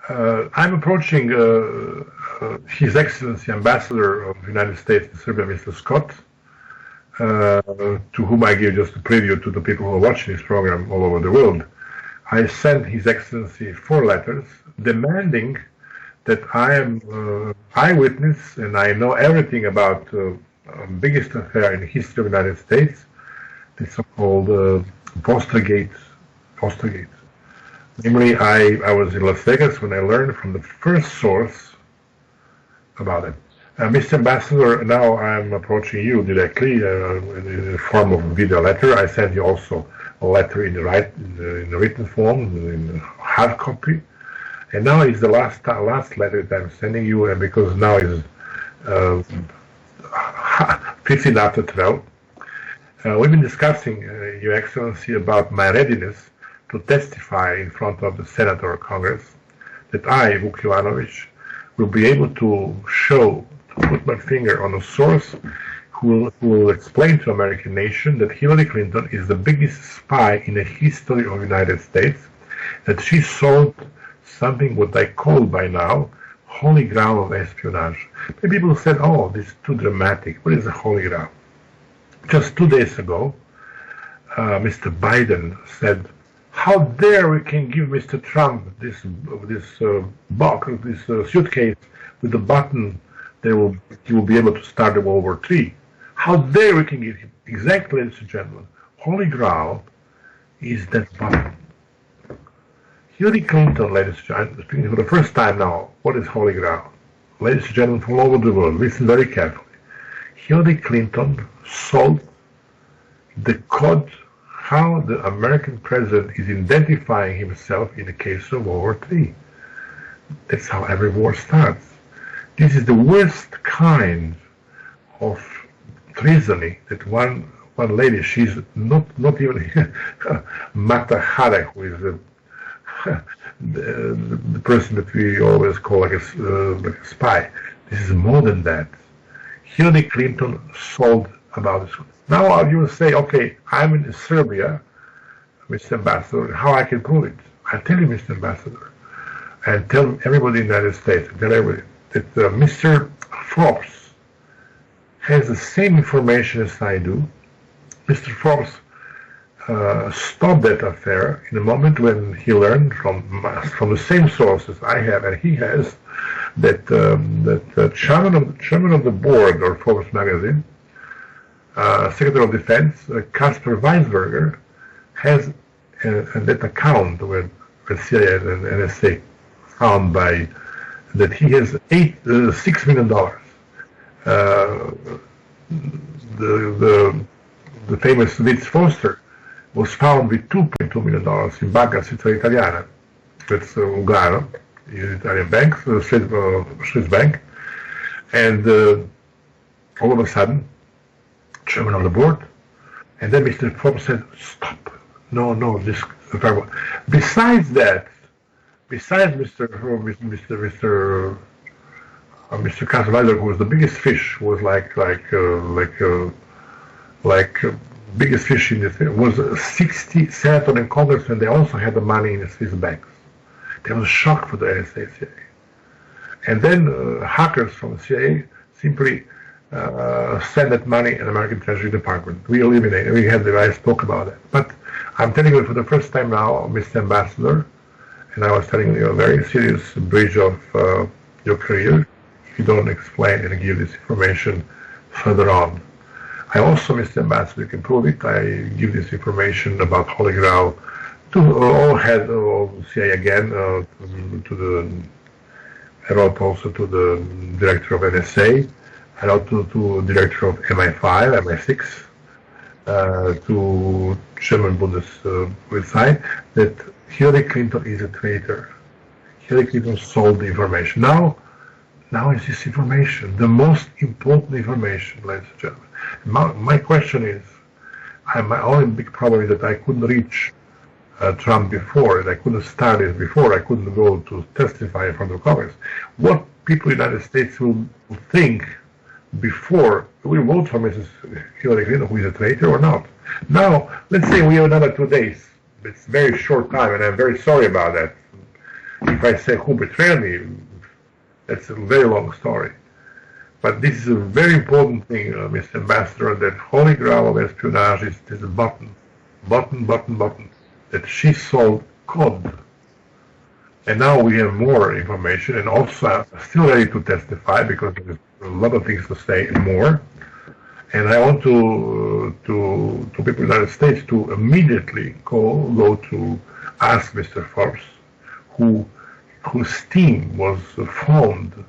I'm approaching His Excellency Ambassador of the United States in Serbia, Mr. Scott, to whom I give just a preview to the people who are watching this program all over the world. I sent His Excellency 4 letters demanding that I am eyewitness and I know everything about biggest affair in the history of the United States, the so-called Postergate. Namely, I was in Las Vegas when I learned from the first source about it. Mr. Ambassador, now I'm approaching you directly in the form of a video letter. I sent you also a letter in the written form, in hard copy. And now is the last letter that I'm sending you, and because now is 15 after 12. We've been discussing, Your Excellency, about my readiness to testify in front of the Senate or Congress that I, Vuk Jovanovic, will be able to put my finger on a source who will explain to American nation that Hillary Clinton is the biggest spy in the history of the United States, that she sold something what I call by now holy grail of espionage. Many people said, oh, this is too dramatic. What is a holy grail? Just 2 days ago, Mr. Biden said, how dare we can give Mr. Trump this box, this suitcase with the button that he will be able to start the World War III. How dare we can give him? Exactly, ladies and gentlemen. Holy Grail is that button. Hillary Clinton, ladies and gentlemen, speaking for the first time now, what is Holy Grail? Ladies and gentlemen from all over the world, listen very carefully. Hillary Clinton sold the code how the American president is identifying himself in the case of World War III. That's how every war starts. This is the worst kind of treason that one lady, she's not even Mata Hari, who is the person that we always call like a spy. This is more than that. Hillary Clinton sold about this. Now you will say, okay, I'm in Serbia, Mr. Ambassador, how I can prove it? I tell you, Mr. Ambassador, and tell everybody in the United States, tell everybody, that Mr. Forbes has the same information as I do. Mr. Forbes stopped that affair in the moment when he learned from the same sources I have and he has that the chairman of the board of Forbes magazine, Secretary of Defense, Kasper Weisberger, has that account where CIA and NSA found that he has $6 million. The famous Vitz Foster was found with $2.2 million in Banca Svizzera Italiana. That's Ugano, Italian bank, Swiss bank, and all of a sudden, chairman of the board, and then Mr. Forbes said, "Stop! No, this." Besides Mr. Kasviler, who was the biggest fish, was biggest fish in this, was 60 senators and congressmen. They also had the money in the Swiss banks. There was a shock for the NSA, CIA. And then hackers from the CIA simply send that money in the American Treasury Department. We eliminate, I spoke about that. But I'm telling you for the first time now, Mr. Ambassador, and I was telling you a very serious breach of your career if you don't explain and give this information further on. I also, Mr. Ambassador, you can prove it, I give this information about Holy Grail to all heads of CIA again, I wrote also to the director of NSA, I wrote to director of MI5, MI6, to German Bundespolizei, that Hillary Clinton is a traitor. Hillary Clinton sold the information. Now is this information, the most important information, ladies and gentlemen. My question is, my only big problem is that I couldn't reach Trump before, and I couldn't start it before, I couldn't go to testify in front of Congress. What people in the United States will think before we vote for Mrs. Hillary Clinton, who is a traitor or not. Now, let's say we have another 2 days. It's a very short time, and I'm very sorry about that. if I say who betrayed me, that's a very long story. But this is a very important thing, Mr. Ambassador, that holy grail of espionage is this button, that she sold code. And now we have more information, and also I'm still ready to testify because there's a lot of things to say more. And I want to people in the United States to immediately go to ask Mr. Forbes, whose team was formed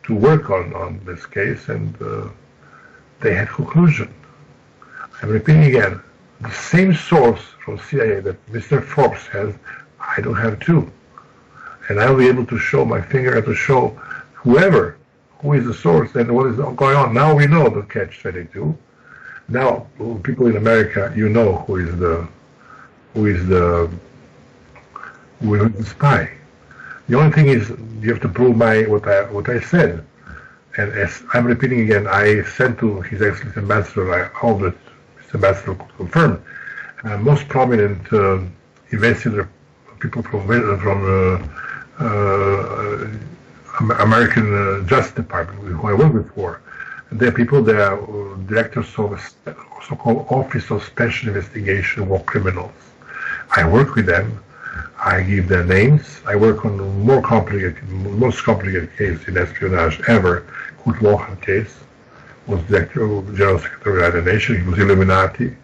to work on this case, and they had conclusion. I'm repeating again, the same source from CIA that Mr. Forbes has, I don't have too. And I'll be able to show my finger and to show whoever who is the source and what is going on. Now we know the catch-22. Now, people in America, you know who is the spy. The only thing is you have to prove what I said. And as I'm repeating again, I sent to His Excellency Ambassador, I hope that Mr. Ambassador could confirm, most prominent investigator people from American Justice Department, who I worked with for. They're people that are directors of a so-called Office of Special Investigation of War Criminals. I work with them. I give their names. I work on the most complicated case in espionage ever, Kurt Lohan case. Was General Secretary of the United Nations. He was Illuminati,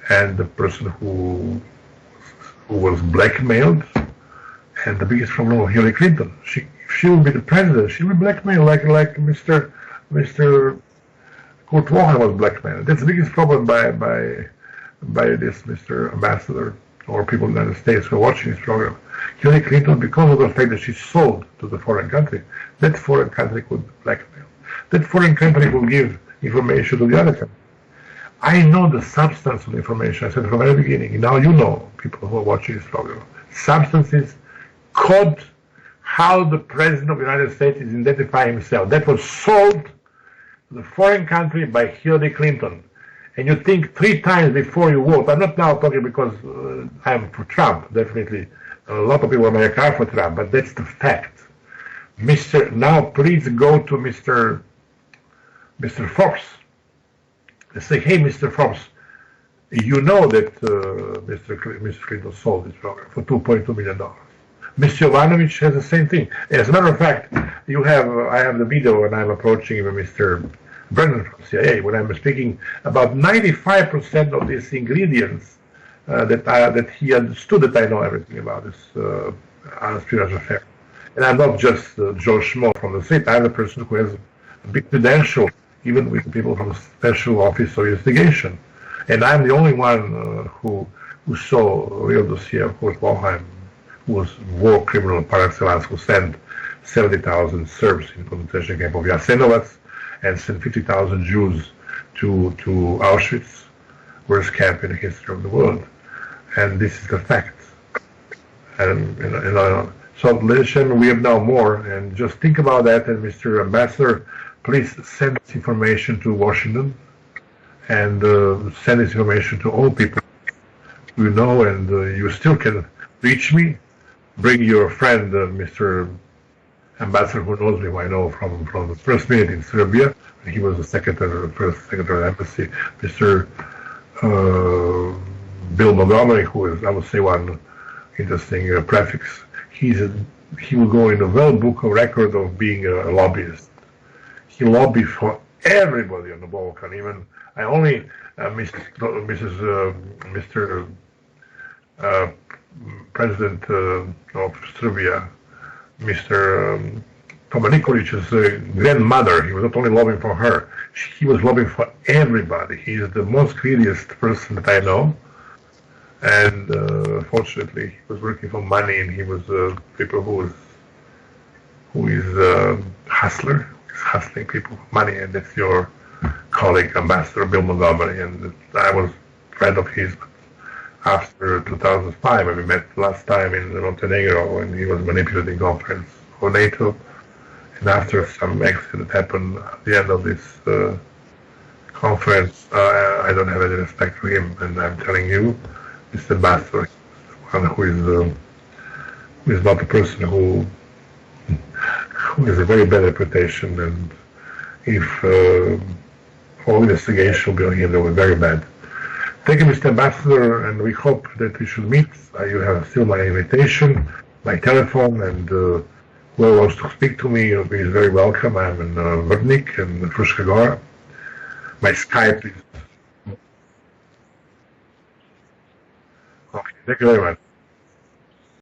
and the person who was blackmailed. And the biggest problem was Hillary Clinton. She will be the president. She will be blackmailed like Mr. Kurt Lohan was blackmailed. That's the biggest problem by this Mr. Ambassador or people in the United States who are watching this program. Hillary Clinton, because of the fact that she sold to the foreign country, that foreign country could blackmail. That foreign country will give information to the other country. I know the substance of the information. I said from the very beginning. Now you know, people who are watching this program. Substance is code, how the President of the United States is identifying himself. That was sold to the foreign country by Hillary Clinton. And you think 3 times before you vote. I'm not now talking because I'm for Trump, definitely. A lot of people in America are for Trump, but that's the fact. Now please go to Mr. Forbes. And say, hey, Mr. Forbes, you know that Mr. Clinton sold this program for $2.2 million. Mr. Jovanovic has the same thing. As a matter of fact, I have the video when I'm approaching Mr. Brennan from CIA, when I'm speaking about 95% of these ingredients that he understood that I know everything about this espionage affair. And I'm not just Joe Schmo from the street. I'm the person who has a big credential, even with people from the Special Office of Investigation. And I'm the only one who saw a real dossier of Kurt Lohan, who was war criminal par excellence, who sent 70,000 Serbs in concentration camp of Jasenovac and sent 50,000 Jews to Auschwitz, worst camp in the history of the world. And this is the fact. And so, ladies and gentlemen, we have now more, and just think about that. And Mr. Ambassador, please send this information to Washington, and send this information to all people you know, and you still can reach me. Bring your friend, Mr. Ambassador, who knows me, who I know from the first minute in Serbia. He was the first secretary of the embassy. Mr. Bill Montgomery, who is, I would say, one interesting prefix. He will go in the World Book of Record of being a lobbyist. He lobbied for everybody on the Balkan. Even I only Mr. President of Serbia, Mr. Toma Nikolić's grandmother. He was not only lobbying for her; he was lobbying for everybody. He is the most greediest person that I know, and fortunately, he was working for money, and he was people who is hustler. He's hustling people for money, and that's your colleague, Ambassador Bill Montgomery, and I was a friend of his. After 2005, when we met last time in Montenegro, when he was manipulating conference for NATO, and after some accident happened at the end of this conference, I don't have any respect for him, and I'm telling you, Mr. Ambassador, one who is is not a person who has a very bad reputation, and if all investigation will be on him, they were very bad. Thank you, Mr. Ambassador, and we hope that we should meet. You have still my invitation, my telephone, and whoever wants to speak to me is very welcome. I'm in Vodnik and Fruška Gora. My Skype is... Okay, thank you very much.